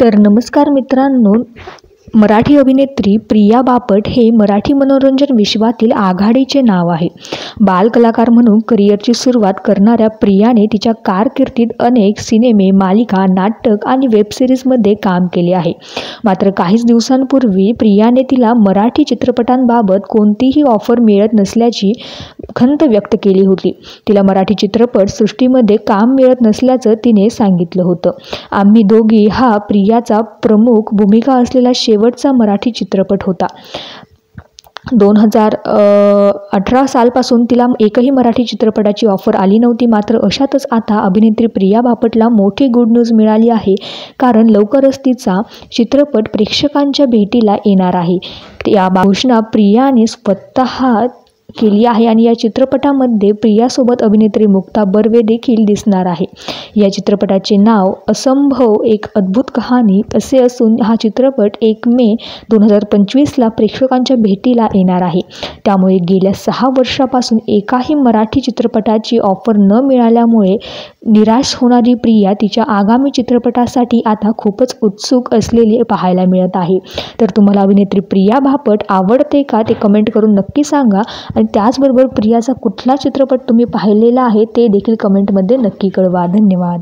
तर नमस्कार मित्रांनो, मराठी अभिनेत्री प्रिया बापट हे मराठी मनोरंजन विश्वातील आघाडीचे नाव आहे. बालकलाकार म्हणून करिअरची सुरुवात करणाऱ्या प्रियाने तिच्या कारकिर्दीत अनेक सिनेमे, मालिका, नाटक आणि वेबसिरीजमध्ये काम केले आहे. मात्र काहीच दिवसांपूर्वी प्रियाने तिला मराठी चित्रपटांबाबत कोणतीही ऑफर मिळत नसल्याची खंत व्यक्त केली होती. तिला मराठी चित्रपट सृष्टीमध्ये काम मिळत नसल्याचं तिने सांगितलं होतं. आम्ही दोघी हा प्रियाचा प्रमुख भूमिका असलेला शेवटचा मराठी चित्रपट होता. 2018 सालपासून तिला एकही मराठी चित्रपटाची ऑफर आली नव्हती. मात्र अशातच आता अभिनेत्री प्रिया बापटला मोठी गुड न्यूज मिळाली आहे, कारण लवकरच तिचा चित्रपट प्रेक्षकांच्या भेटीला येणार आहे. या घोषणा प्रियाने स्वतः केली आहे आणि या चित्रपटामध्ये प्रियासोबत अभिनेत्री मुक्ता बर्वे देखील दिसणार आहे. या चित्रपटाचे नाव असंभव एक अद्भुत कहाणी असे असून हा चित्रपट 1 मे 2025ला प्रेक्षकांच्या भेटीला येणार आहे. त्यामुळे गेल्या 6 वर्षापासून एकाही मराठी चित्रपटाची ऑफर न मिळाल्यामुळे निराश होणारी प्रिया तिच्या आगामी चित्रपटासाठी आता खूपच उत्सुक असलेली पाहायला मिळत आहे. तर तुम्हाला अभिनेत्री प्रिया बापट आवडते का ते कमेंट करून नक्की सांगा. आणि त्याचबरोबर प्रियाचा कुठला चित्रपट तुम्ही पाहिलेला आहे ते देखील कमेंटमध्ये नक्की कळवा. धन्यवाद.